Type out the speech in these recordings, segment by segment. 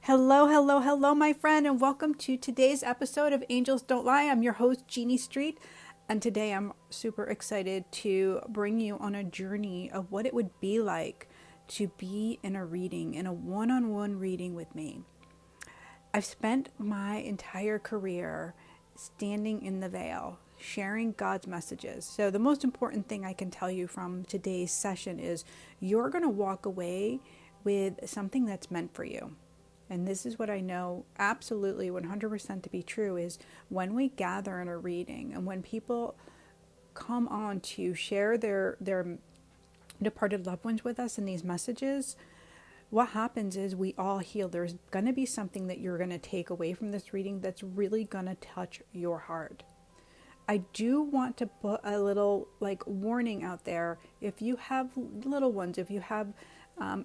Hello, hello, hello, my friend, and welcome to today's episode of Angels Don't Lie. I'm your host, Jeannie Street, and today I'm super excited to bring you on a journey of what it would be like to be in a reading, in a one on one reading with me. I've spent my entire career standing in the veil, sharing God's messages. So, the most important thing I can tell you from today's session is you're going to walk away with something that's meant for you. And this is what I know absolutely 100% to be true is when we gather in a reading and when people come on to share their departed loved ones with us in these messages, what happens is we all heal. There's going to be something that you're going to take away from this reading that's really going to touch your heart. I do want to put a little warning out there. If you have little ones, if you have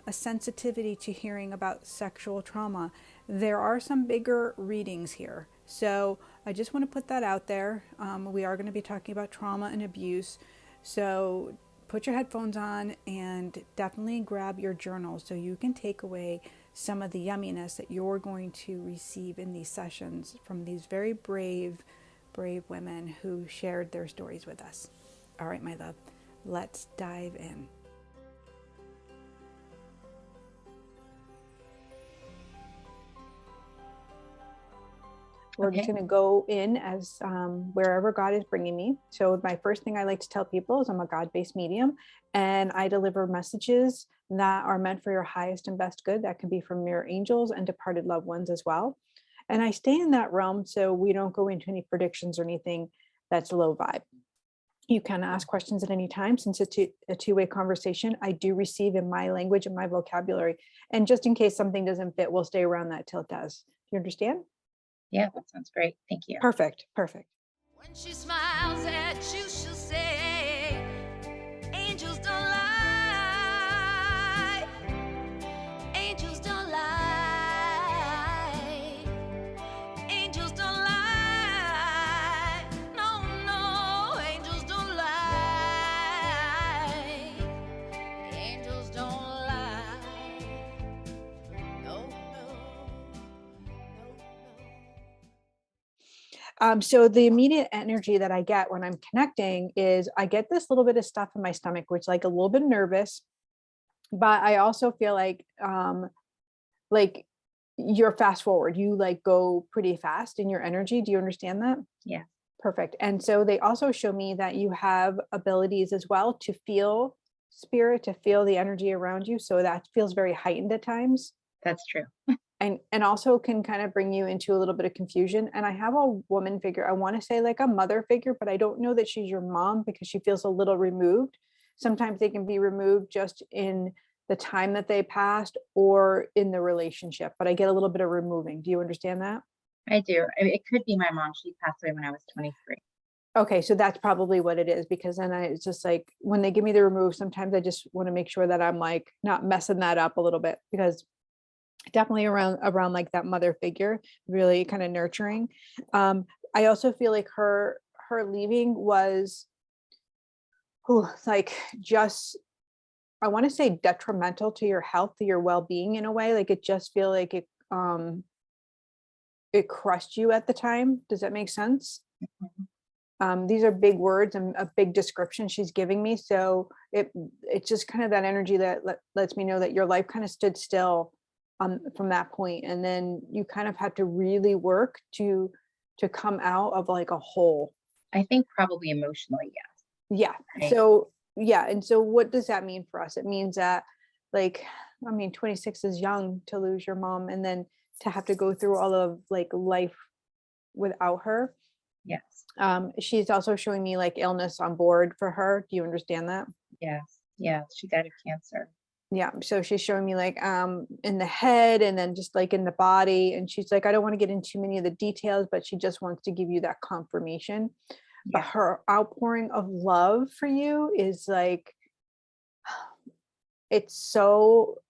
a sensitivity to hearing about sexual trauma, there are some bigger readings here. So I just want to put that out there. We are going to be talking about trauma and abuse. So put your headphones on and definitely grab your journal so you can take away some of the yumminess that you're going to receive in these sessions from these very brave women who shared their stories with us. All right, my love, let's dive in. We're just going to go in as wherever God is bringing me. So my first thing I like to tell people is I'm a God-based medium, and I deliver messages that are meant for your highest and best good. That can be from your angels and departed loved ones as well. And I stay in that realm so we don't go into any predictions or anything that's low vibe. You can ask questions at any time. Since it's a two-way conversation, I do receive in my language and my vocabulary. And just in case something doesn't fit, we'll stay around that till it does. Do you understand? Yeah, that sounds great. Thank you. Perfect. When she smiles at you, she'll say, angels don't lie. Angels don't lie. Angels don't lie. No, no, angels don't lie. Angels don't lie. No, no. So the immediate energy that I get when I'm connecting is I get this little bit of stuff in my stomach, which like a little bit nervous, but I also feel like you're fast forward, you like go pretty fast in your energy. Do you understand that? Yeah. Perfect. And so they also show me that you have abilities as well to feel spirit, to feel the energy around you. So that feels very heightened at times. That's true. And also can kind of bring you into a little bit of confusion. And I have a woman figure, I want to say like a mother figure, but I don't know that she's your mom because she feels a little removed. Sometimes they can be removed just in the time that they passed or in the relationship, but I get a little bit of removing. Do you understand that? I do. I mean, it could be my mom. She passed away when I was 23. Okay, so that's probably what it is, because then it's just like when they give me the remove, sometimes I just want to make sure that I'm like not messing that up a little bit, because definitely around like that mother figure, really kind of nurturing. I also feel like her leaving was like just, I want to say detrimental to your health, to your well-being in a way. Like it just feel like it crushed you at the time. Does that make sense? Mhm. These are big words and a big description she's giving me. So it's just kind of that energy that lets me know that your life kind of stood still from that point, and then you kind of had to really work to come out of like a hole. I think probably emotionally, yes. Yeah. Right. So yeah, and so what does that mean for us? It means that, like, I mean, 26 is young to lose your mom and then to have to go through all of like life without her. Yes. She's also showing me like illness on board for her. Do you understand that? Yes. Yeah. She died of cancer. Yeah, so she's showing me like in the head and then just like in the body, and she's like, I don't want to get into too many of the details, but she just wants to give you that confirmation. But Yeah. her outpouring of love for you is like, it's so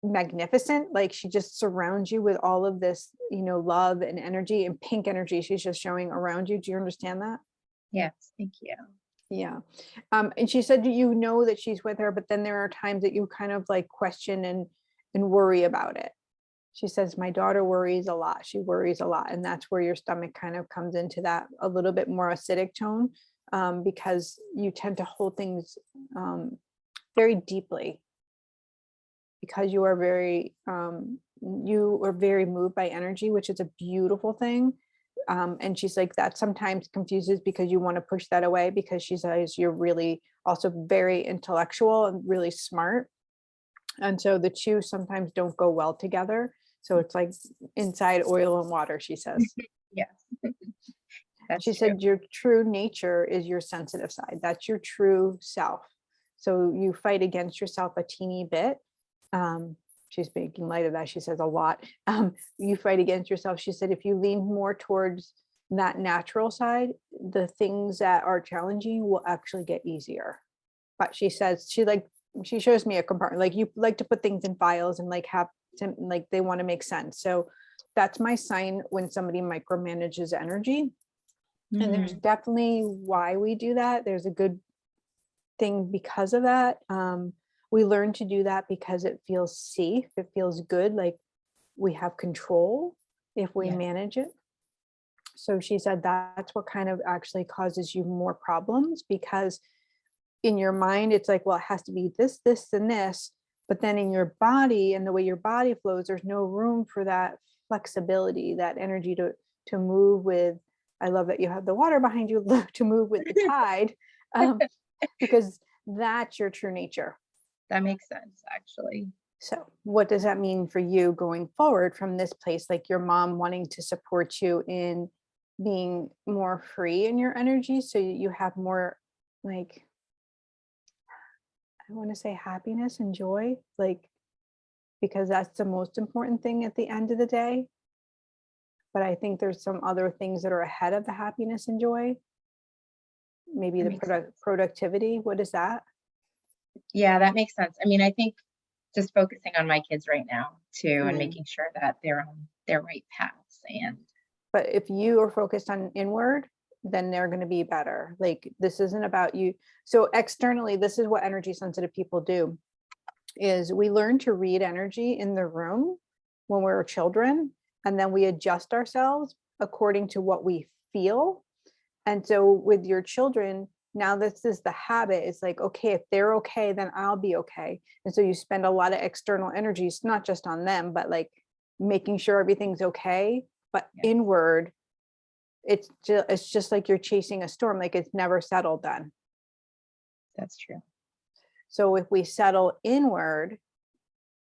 magnificent. Like she just surrounds you with all of this, love and energy and pink energy she's just showing around you. Do you understand that? Yes. Thank you. Yeah. And she said that she's with her, but then there are times that you kind of like question and worry about it. She says, my daughter worries a lot. She worries a lot. And that's where your stomach kind of comes into that a little bit more acidic tone, because you tend to hold things very deeply, because you are very moved by energy, which is a beautiful thing. And she's like, that sometimes confuses because you want to push that away, because she says you're really also very intellectual and really smart. And so the two sometimes don't go well together. So it's like inside oil and water, she says. Yes. That's She true. said your true nature is your sensitive side. That's your true self. So you fight against yourself a teeny bit. She's making light of that. She says a lot. You fight against yourself. She said if you lean more towards that natural side, the things that are challenging will actually get easier. But she says she shows me a compartment, like you like to put things in files and like have to, like they want to make sense. So that's my sign when somebody micromanages energy. And there's definitely why we do that. There's a good thing because of that. We learn to do that because it feels safe. It feels good. Like we have control if we manage it. So she said that's what kind of actually causes you more problems, because in your mind, it's like, well, it has to be this, this, and this. But then in your body and the way your body flows, there's no room for that flexibility, that energy to move with. I love that you have the water behind you to move with the tide, because that's your true nature. That makes sense, actually. So what does that mean for you going forward from this place, like your mom wanting to support you in being more free in your energy, so you have more, like, I want to say happiness and joy, like, because that's the most important thing at the end of the day. But I think there's some other things that are ahead of the happiness and joy. Maybe That the makes sense. productivity. What is that? Yeah, that makes sense. I mean, I think just focusing on my kids right now too, and Mm. making sure that they're on their right paths. And But if you are focused on inward, then they're going to be better. Like this isn't about you. So externally, this is what energy sensitive people do, is we learn to read energy in the room when we're children, and then we adjust ourselves according to what we feel. And so with your children, now this is the habit. It's like, okay, if they're okay, then I'll be okay. And so you spend a lot of external energies, not just on them, but like making sure everything's okay. But inward, it's just like you're chasing a storm, like it's never settled then. that's true. So if we settle inward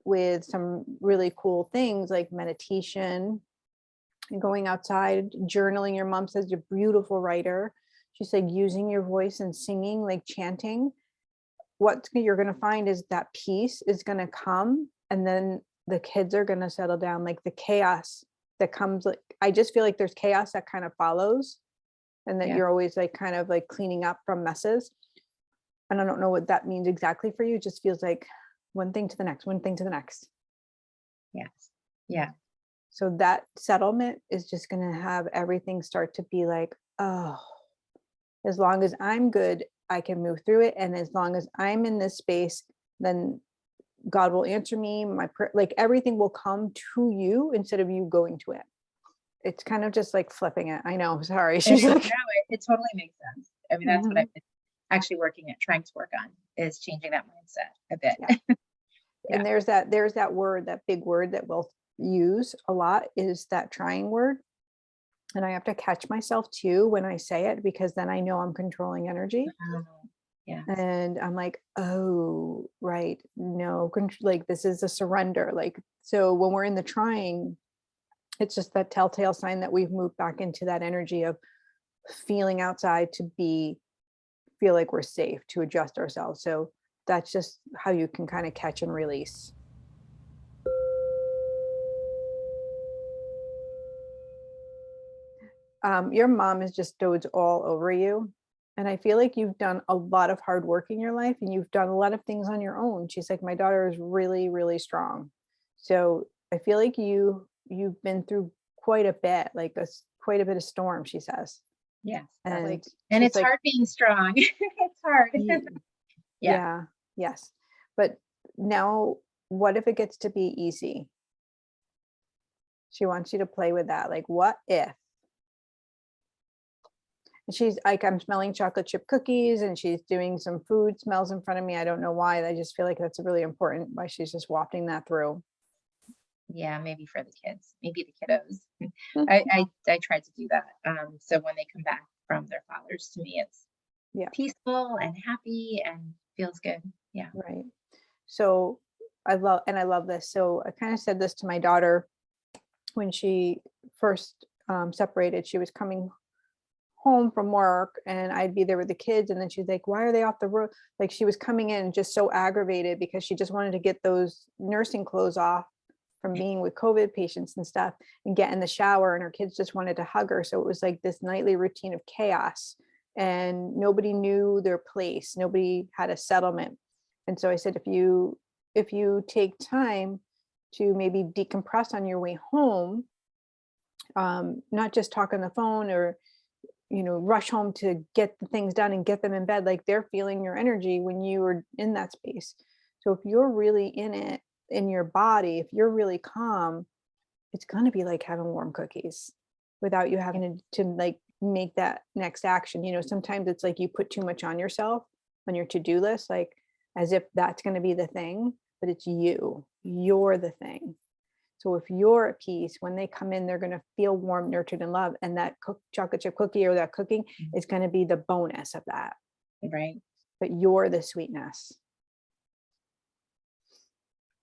with some really cool things like meditation and going outside, journaling. Your mom says you're a beautiful writer. She said using your voice and singing, like chanting. What you're going to find is that peace is going to come, and then the kids are going to settle down. Like the chaos that comes, like I just feel like there's chaos that kind of follows, and that you're always like kind of like cleaning up from messes. And I don't know what that means exactly for you. It just feels like one thing to the next, one thing to the next. Yes. Yeah. So that settlement is just going to have everything start to be like, oh, as long as I'm good, I can move through it. And as long as I'm in this space, then God will answer me. Like everything will come to you instead of you going to it. It's kind of just like flipping it. I know. Sorry. She's like, no, it totally makes sense. I mean, that's what I've been actually trying to work on, is changing that mindset a bit. Yeah. And there's that word, that big word that we'll use a lot, is that trying word. And I have to catch myself too when I say it, because then I know I'm controlling energy. Yeah. And I'm like, oh, right. No, like this is a surrender. Like, so when we're in the trying, it's just that telltale sign that we've moved back into that energy of feeling outside to feel like we're safe, to adjust ourselves. So that's just how you can kind of catch and release. Your mom is just dotes all over you. And I feel like you've done a lot of hard work in your life, and you've done a lot of things on your own. She's like, my daughter is really, really strong. So I feel like you've been through quite a bit, like quite a bit of storm, she says. Yes. And it's like, hard being strong. It's hard. Yeah. Yes. But now what if it gets to be easy? She wants you to play with that. Like, what if? And she's like, I'm smelling chocolate chip cookies and she's doing some food smells in front of me. I don't know why. I just feel like that's really important why she's just wafting that through. Yeah, maybe for the kids, maybe the kiddos. I tried to do that. So when they come back from their fathers, to me, it's peaceful and happy and feels good. Yeah. Right. So I love this. So I kind of said this to my daughter when she first separated. She was coming home from work and I'd be there with the kids. And then she's like, why are they off the road? Like she was coming in just so aggravated because she just wanted to get those nursing clothes off from being with COVID patients and stuff and get in the shower. And her kids just wanted to hug her. So it was like this nightly routine of chaos and nobody knew their place. Nobody had a settlement. And so I said, if you take time to maybe decompress on your way home, not just talk on the phone or rush home to get the things done and get them in bed, like they're feeling your energy when you are in that space. So if you're really in it, in your body, if you're really calm, it's going to be like having warm cookies without you having to like make that next action. Sometimes it's like you put too much on yourself on your to-do list, like as if that's going to be the thing, but it's you're the thing. So if you're at peace, when they come in, they're going to feel warm, nurtured, and loved. And that chocolate chip cookie or that cooking is going to be the bonus of that. Right. But you're the sweetness.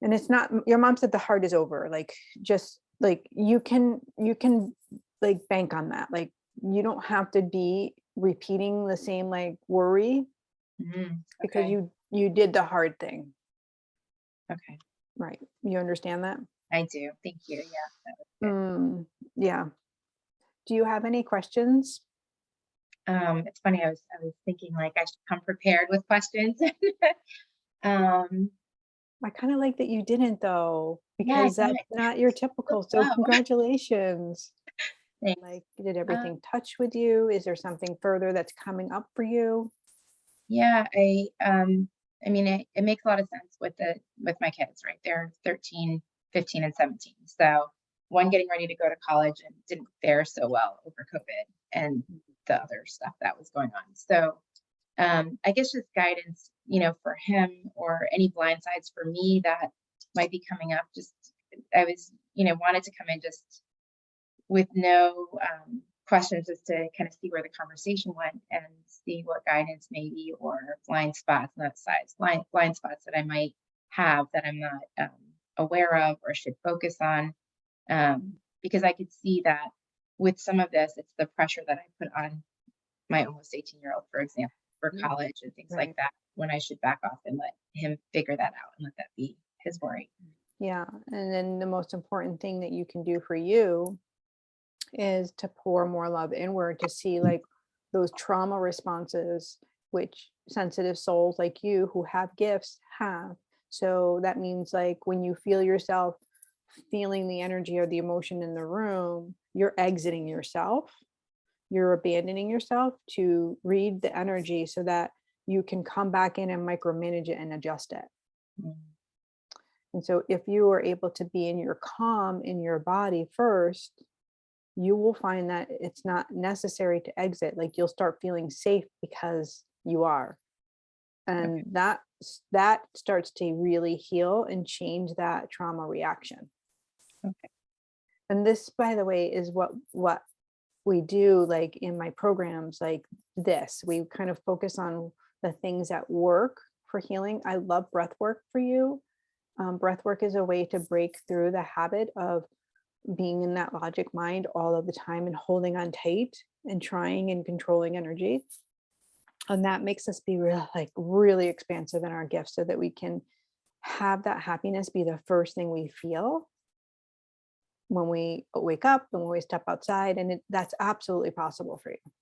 And it's not, your mom said the heart is over. Like, just like you can like bank on that. Like you don't have to be repeating the same like worry because you did the hard thing. Okay. Right. You understand that? I do. Thank you. Yeah. Yeah. Do you have any questions? It's funny. I was thinking like I should come prepared with questions. I kind of like that you didn't though, Yeah, because that's not your typical. So Wow. congratulations. Thanks. Like, did everything touch with you? Is there something further that's coming up for you? Yeah, I mean, it makes a lot of sense with my kids, right? They're 13, 15, and 17. So one getting ready to go to college and didn't fare so well over COVID and the other stuff that was going on. So I guess just guidance, for him or any blind sides for me that might be coming up. Just I was, wanted to come in just with no questions, just to kind of see where the conversation went and see what guidance maybe or blind spots, not sides, blind spots that I might have that I'm not aware of or should focus on. Because I could see that with some of this, it's the pressure that I put on my almost 18-year-old, for example, for college and things like that, when I should back off and let him figure that out and let that be his worry. Yeah. And then the most important thing that you can do for you is to pour more love inward, to see like those trauma responses, which sensitive souls like you who have gifts have. So that means like when you feel yourself feeling the energy or the emotion in the room, you're exiting yourself, you're abandoning yourself to read the energy so that you can come back in and micromanage it and adjust it. And so if you are able to be in your calm in your body first, you will find that it's not necessary to exit. Like you'll start feeling safe because you are. And that starts to really heal and change that trauma reaction. Okay. And this, by the way, is what we do like in my programs like this. We kind of focus on the things that work for healing. I love breath work for you. Breath work is a way to break through the habit of being in that logic mind all of the time and holding on tight and trying and controlling energy. And that makes us be really expansive in our gifts so that we can have that happiness be the first thing we feel when we wake up and when we step outside. And that's absolutely possible for you.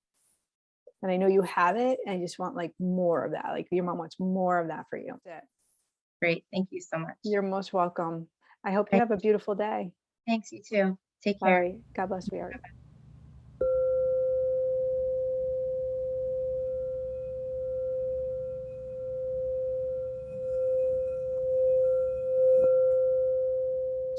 And I know you have it. And I just want like more of that. Like your mom wants more of that for you. That's it. Great. Thank you so much. You're most welcome. I hope you have a beautiful day. Thanks, you too. Take care. All right. God bless, sweetheart.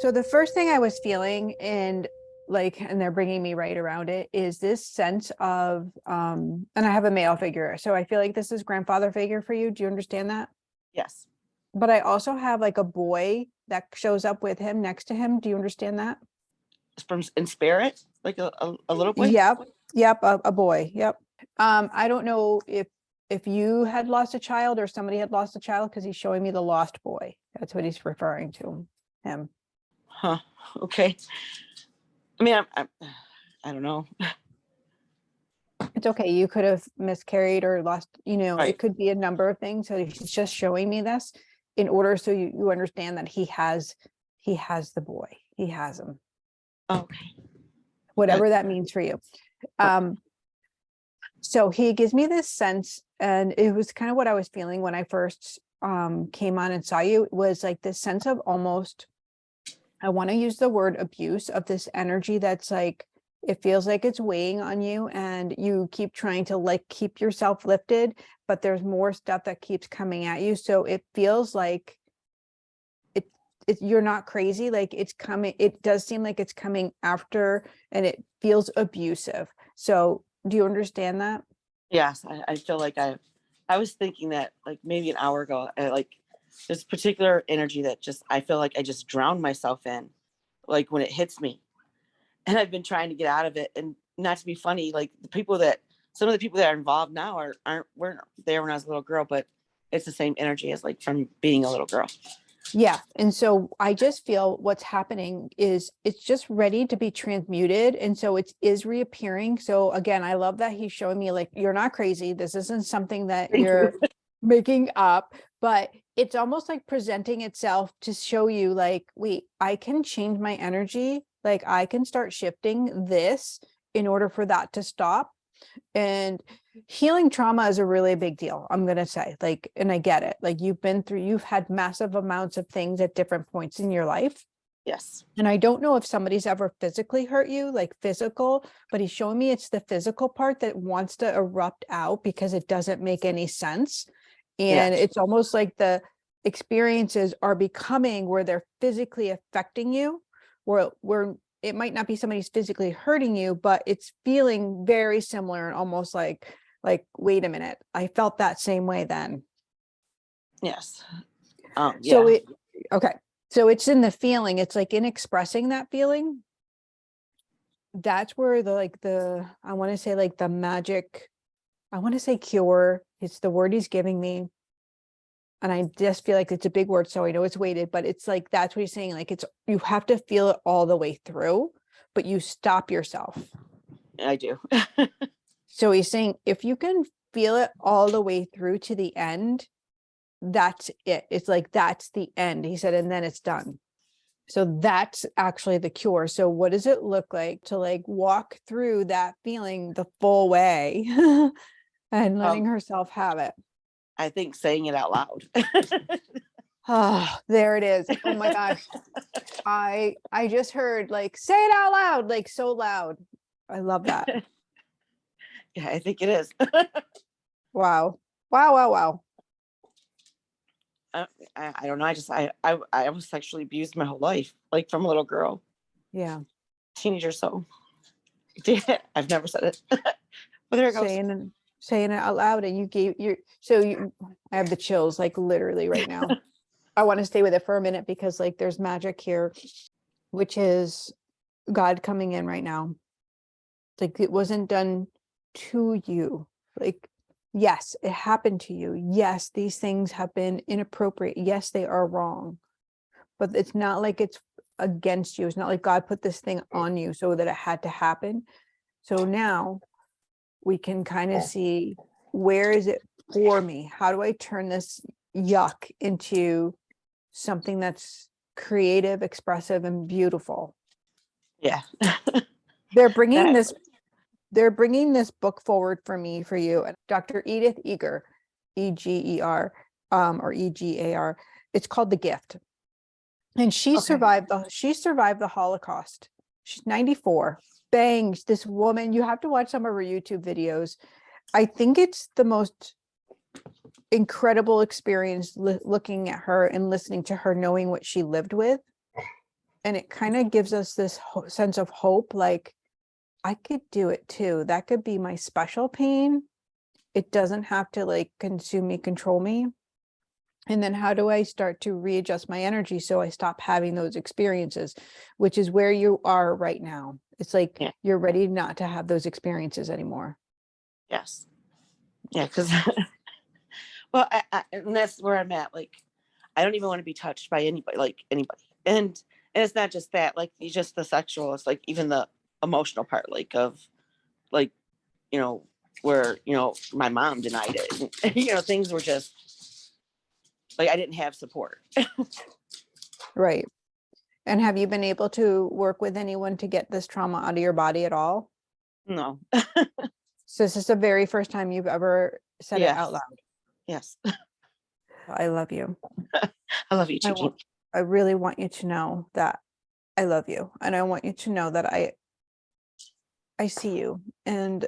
So the first thing I was feeling, and they're bringing me right around it, is this sense of, and I have a male figure. So I feel like this is grandfather figure for you. Do you understand that? Yes. But I also have like a boy that shows up with him next to him. Do you understand that? From in spirit, like a little boy. Yep. Yep. A boy. Yep. I don't know if you had lost a child or somebody had lost a child, because he's showing me the lost boy. That's what he's referring to him. Huh. Okay. I mean, I don't know. It's okay. You could have miscarried or lost, Right. it could be a number of things. So he's just showing me this in order so you understand that he has the boy. He has him. Okay. Whatever that means for you. So he gives me this sense, and it was kind of what I was feeling when I first came on and saw you. It was like this sense of almost, I want to use the word abuse, of this energy that's like, it feels like it's weighing on you and you keep trying to like keep yourself lifted, but there's more stuff that keeps coming at you. So it feels like you're not crazy. Like it's coming, it does seem like it's coming after, and it feels abusive. So do you understand that? Yes, I feel like I was thinking that like maybe an hour ago, like this particular energy that just, I feel like I just drowned myself in, like when it hits me, and I've been trying to get out of it. And not to be funny, like some of the people that are involved now weren't there when I was a little girl, but it's the same energy as like from being a little girl. Yeah. And so I just feel what's happening is it's just ready to be transmuted. And so it is reappearing. So again, I love that he's showing me like, you're not crazy. This isn't something that you're making up, but it's almost like presenting itself to show you like, wait, I can change my energy. Like I can start shifting this in order for that to stop. And healing trauma is a really big deal, I'm going to say, like, and I get it. Like you've had massive amounts of things at different points in your life. Yes. And I don't know if somebody's ever physically hurt you, like physical, but he's showing me it's the physical part that wants to erupt out because it doesn't make any sense. And it's almost like the experiences are becoming where they're physically affecting you, where it might not be somebody's physically hurting you, but it's feeling very similar and almost like, wait a minute, I felt that same way then. Yes. So okay. So it's in the feeling, it's like in expressing that feeling. That's where I want to say like the magic, I want to say cure. It's the word he's giving me. And I just feel like it's a big word, so I know it's weighted, but it's like, that's what he's saying. Like you have to feel it all the way through, but you stop yourself. I do. So he's saying, if you can feel it all the way through to the end, that's it. It's like, that's the end. He said, and then it's done. So that's actually the cure. So what does it look like to like walk through that feeling the full way and letting herself have it? I think saying it out loud. Oh, there it is. Oh my gosh. I just heard like, say it out loud, like so loud. I love that. Yeah, I think it is. Wow. Wow. I don't know. I was sexually abused my whole life, like from a little girl. Yeah. Teenager. So I've never said it. But there it goes. Saying it out loud, and I have the chills like literally right now. I want to stay with it for a minute because like there's magic here, which is God coming in right now. Like it wasn't done to you. Like, yes, it happened to you. Yes, these things have been inappropriate. Yes, they are wrong, but it's not like it's against you. It's not like God put this thing on you so that it had to happen. So now we can kind of see, where is it for me? How do I turn this yuck into something that's creative, expressive, and beautiful? Yeah. They're bringing this book forward for you. Dr. Edith Eger, Eger, or Egar. It's called The Gift. And she survived the Holocaust. She's 94. Bangs, this woman, you have to watch some of her YouTube videos. I think it's the most incredible experience looking at her and listening to her, knowing what she lived with. And it kind of gives us this sense of hope, like, I could do it too. That could be my special pain. It doesn't have to like consume me, control me. And then how do I start to readjust my energy so I stop having those experiences, which is where you are right now. It's like you're ready not to have those experiences anymore. Yes. Yeah, because well, and that's where I'm at. Like, I don't even want to be touched by anybody, like anybody. And it's not just that, like just the sexual, it's like even the emotional part, like of like, you know, where, you know, my mom denied it. And, you know, things were just like I didn't have support. Right. And have you been able to work with anyone to get this trauma out of your body at all? No. So this is the very first time you've ever said it out loud. Yes. I love you. I love you too, Jean. I really want you to know that I love you. And I want you to know that I see you and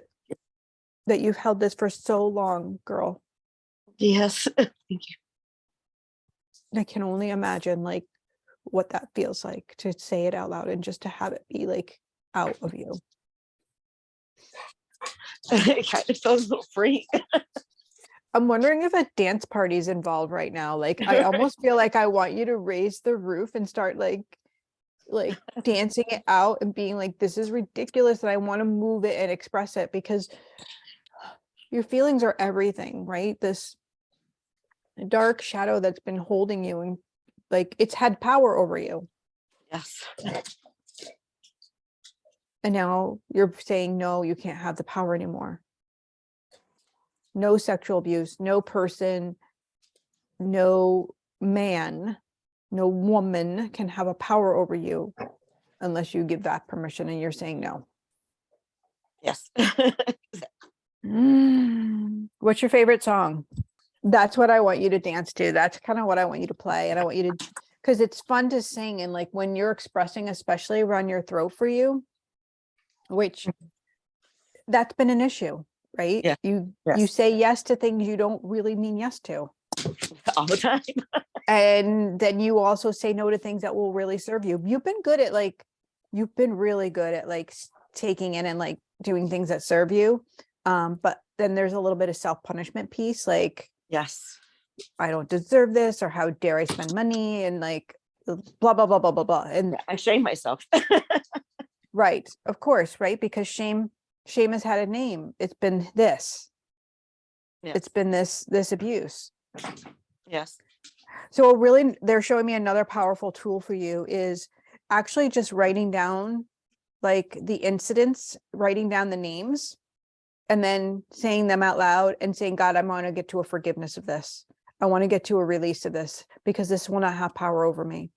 that you've held this for so long, girl. Yes. Thank you. I can only imagine like what that feels like to say it out loud and just to have it be like out of you. It kind of feels a little free. I'm wondering if a dance party's involved right now. Like, I almost feel like I want you to raise the roof and start like dancing it out and being like, this is ridiculous. And I want to move it and express it because your feelings are everything, right? This dark shadow that's been holding you and like it's had power over you. Yes. And now you're saying, no, you can't have the power anymore. No sexual abuse, no person, no man, no woman can have a power over you unless you give that permission, and you're saying no. Yes. What's your favorite song? That's what I want you to dance to. That's kind of what I want you to play. And I want you to, because it's fun to sing. And like when you're expressing, especially around your throat for you, which that's been an issue, right? Yeah. You Yes. say yes to things you don't really mean yes to. All the time. And then you also say no to things that will really serve you. You've been really good at like taking in and like doing things that serve you. But then there's a little bit of self-punishment piece, like, Yes. I don't deserve this, or how dare I spend money, and like blah, blah, blah, blah, blah, blah. And I shame myself. right, of course, right? Because shame has had a name. It's been this. Yes. It's been this abuse. Yes. So really, they're showing me another powerful tool for you is actually just writing down like the incidents, writing down the names, and then saying them out loud and saying, God, I want to get to a forgiveness of this. I want to get to a release of this because this will not have power over me.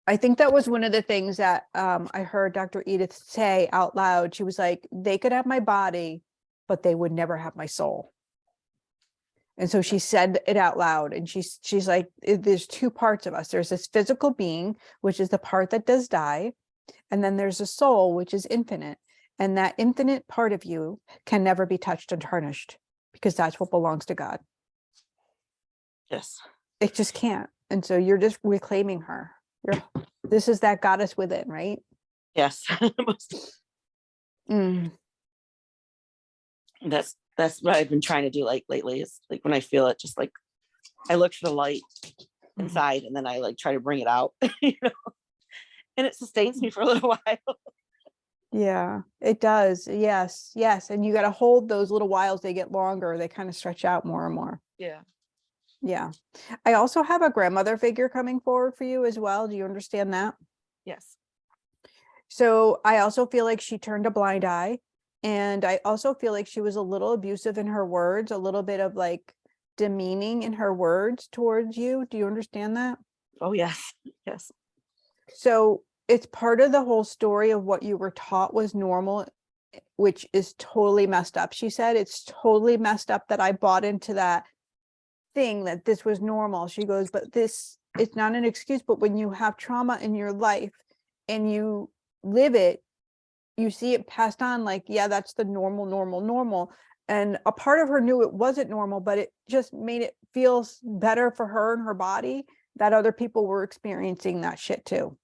I think that was one of the things that I heard Dr. Edith say out loud. She was like, they could have my body, but they would never have my soul. And so she said it out loud, and she's like, there's two parts of us. There's this physical being, which is the part that does die. And then there's a soul, which is infinite. And that infinite part of you can never be touched and tarnished because that's what belongs to God. Yes. It just can't. And so you're just reclaiming her. This is that goddess within, right? Yes. Mm. That's what I've been trying to do like lately, is like when I feel it, just like I look for the light inside and then I like try to bring it out, you know, and it sustains me for a little while. Yeah, it does. Yes. And you got to hold those little whiles. They get longer. They kind of stretch out more and more. Yeah. Yeah. I also have a grandmother figure coming forward for you as well. Do you understand that? Yes. So I also feel like she turned a blind eye. And I also feel like she was a little abusive in her words, a little bit of like demeaning in her words towards you. Do you understand that? Oh, yes. Yes. So it's part of the whole story of what you were taught was normal, which is totally messed up. She said, it's totally messed up that I bought into that thing that this was normal. She goes, but this, it's not an excuse, but when you have trauma in your life and you live it, you see it passed on like, yeah, that's the normal. And a part of her knew it wasn't normal, but it just made it feel better for her and her body that other people were experiencing that shit too.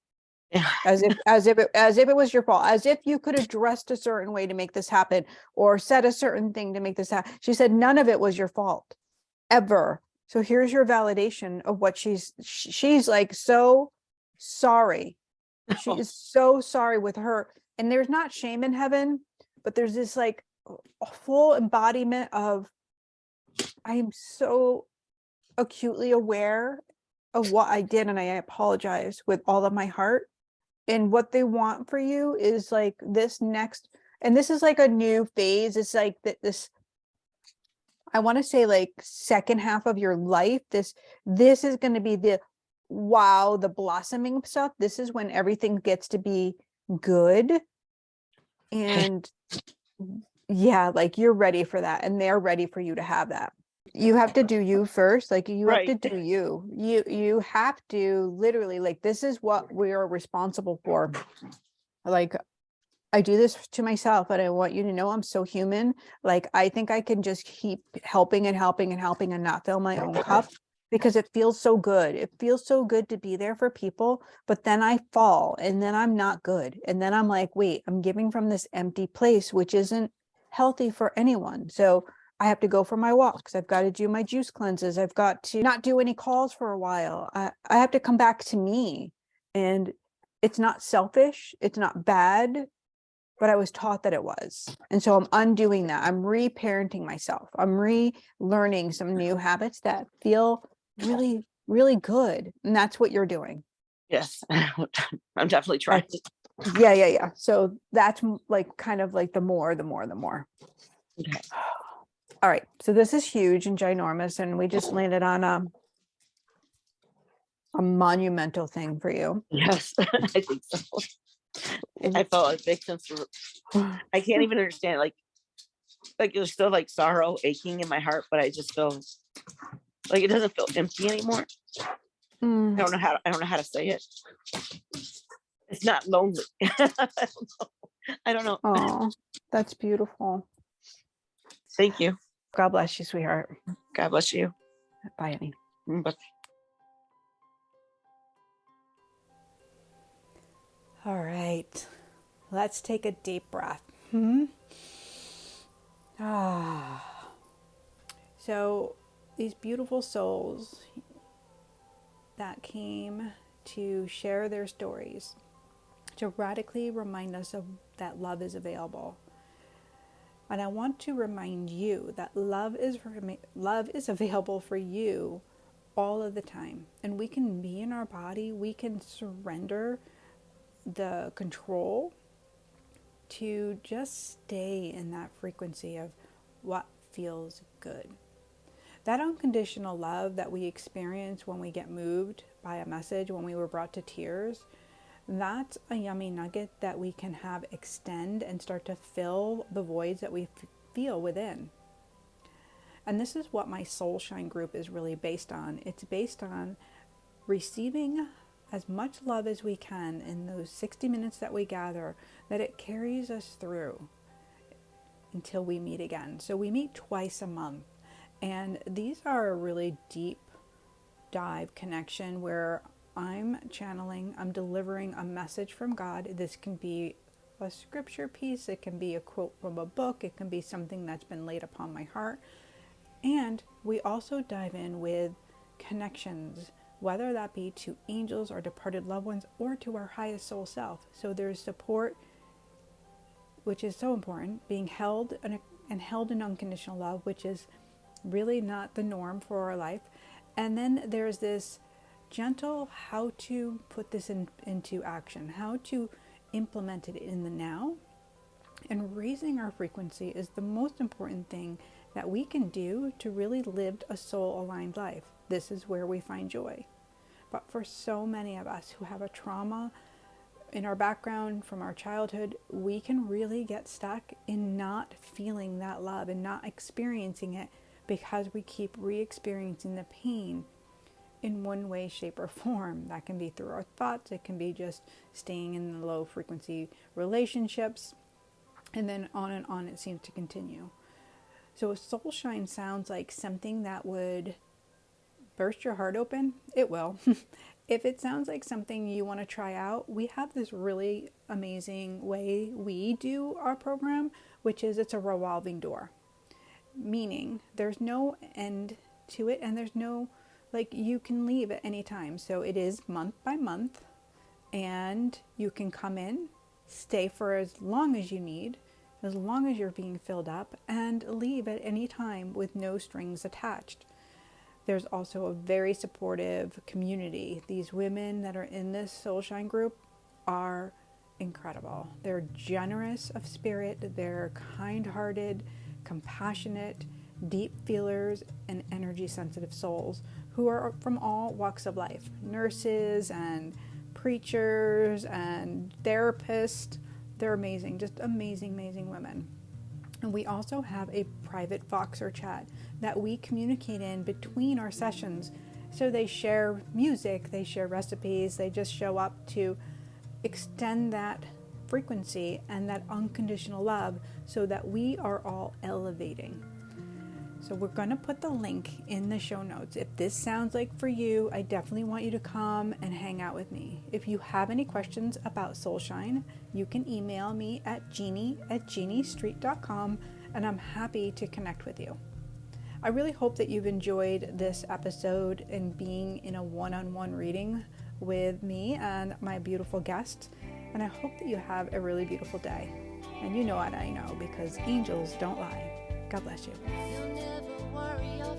Yeah. as if it was your fault, as if you could have dressed a certain way to make this happen or said a certain thing to make this happen. She said none of it was your fault ever. So here's your validation of what she's like, so sorry. She is so sorry with her. And there's not shame in heaven, but there's this like a full embodiment of, I am so acutely aware of what I did, and I apologize with all of my heart. And what they want for you is like this next, and this is like a new phase. It's like this, I want to say like second half of your life. This is going to be the wow, the blossoming stuff. This is when everything gets to be good. And yeah, like you're ready for that, and they're ready for you to have that. You have to do you first. Like you have to do you have to literally, like, this is what we are responsible for. Like, I do this to myself, and I want you to know I'm so human. Like, I think I can just keep helping and helping and helping and not fill my own cup because it feels so good. It feels so good to be there for people, but then I fall and then I'm not good. And then I'm like, wait, I'm giving from this empty place, which isn't healthy for anyone. So I have to go for my walks. I've got to do my juice cleanses. I've got to not do any calls for a while. I have to come back to me. And it's not selfish. It's not bad, but I was taught that it was. And so I'm undoing that. I'm reparenting myself. I'm relearning some new habits that feel really, really good. And that's what you're doing. Yes. I'm definitely trying. Yeah. So that's like kind of like the more. Okay. All right. So this is huge and ginormous. And we just landed on a monumental thing for you. Yes, I think so. I felt a big sense of, I can't even understand, like there's still like sorrow aching in my heart, but I just feel like it doesn't feel empty anymore. I don't know how to say it. It's not lonely. I don't know. Oh, that's beautiful. Thank you. God bless you, sweetheart. God bless you. Bye, Annie. Bye. All right. Let's take a deep breath. So these beautiful souls that came to share their stories, to radically remind us of that love is available. And I want to remind you that love is available for you all of the time. And we can be in our body, we can surrender the control to just stay in that frequency of what feels good. That unconditional love that we experience when we get moved by a message, when we were brought to tears, that's a yummy nugget that we can have extend and start to fill the voids that we feel within. And this is what my Soul Shine group is really based on. It's based on receiving as much love as we can in those 60 minutes that we gather, that it carries us through until we meet again. So we meet twice a month. And these are a really deep dive connection where I'm channeling, I'm delivering a message from God. This can be a scripture piece, it can be a quote from a book, it can be something that's been laid upon my heart. And we also dive in with connections, whether that be to angels or departed loved ones or to our highest soul self. So there's support, which is so important, being held and held in unconditional love, which is really not the norm for our life. And then there's this gentle how to put this into action, how to implement it in the now. And raising our frequency is the most important thing that we can do to really live a soul-aligned life. This is where we find joy. But for so many of us who have a trauma in our background from our childhood, we can really get stuck in not feeling that love and not experiencing it because we keep re-experiencing the pain in one way, shape, or form. That can be through our thoughts, it can be just staying in the low frequency relationships, and then on it seems to continue. So a soul shine sounds like something that would burst your heart open. It will. If it sounds like something you want to try out, we have this really amazing way we do our program, which is it's a revolving door, meaning there's no end to it and there's no, like, you can leave at any time. So it is month by month, and you can come in, stay for as long as you need, as long as you're being filled up, and leave at any time with no strings attached. There's also a very supportive community. These women that are in this Soulshine group are incredible. They're generous of spirit, they're kind-hearted, compassionate, deep feelers, and energy sensitive souls who are from all walks of life. Nurses and preachers and therapists. They're amazing, just amazing, amazing women. And we also have a private Voxer chat that we communicate in between our sessions. So they share music, they share recipes, they just show up to extend that frequency and that unconditional love so that we are all elevating. So we're going to put the link in the show notes. If this sounds like for you, I definitely want you to come and hang out with me. If you have any questions about Soulshine, you can email me at jeannie@jeanniestreet.com, and I'm happy to connect with you. I really hope that you've enjoyed this episode and being in a one-on-one reading with me and my beautiful guests. And I hope that you have a really beautiful day. And you know what I know, because angels don't lie. God bless you. You'll never worry or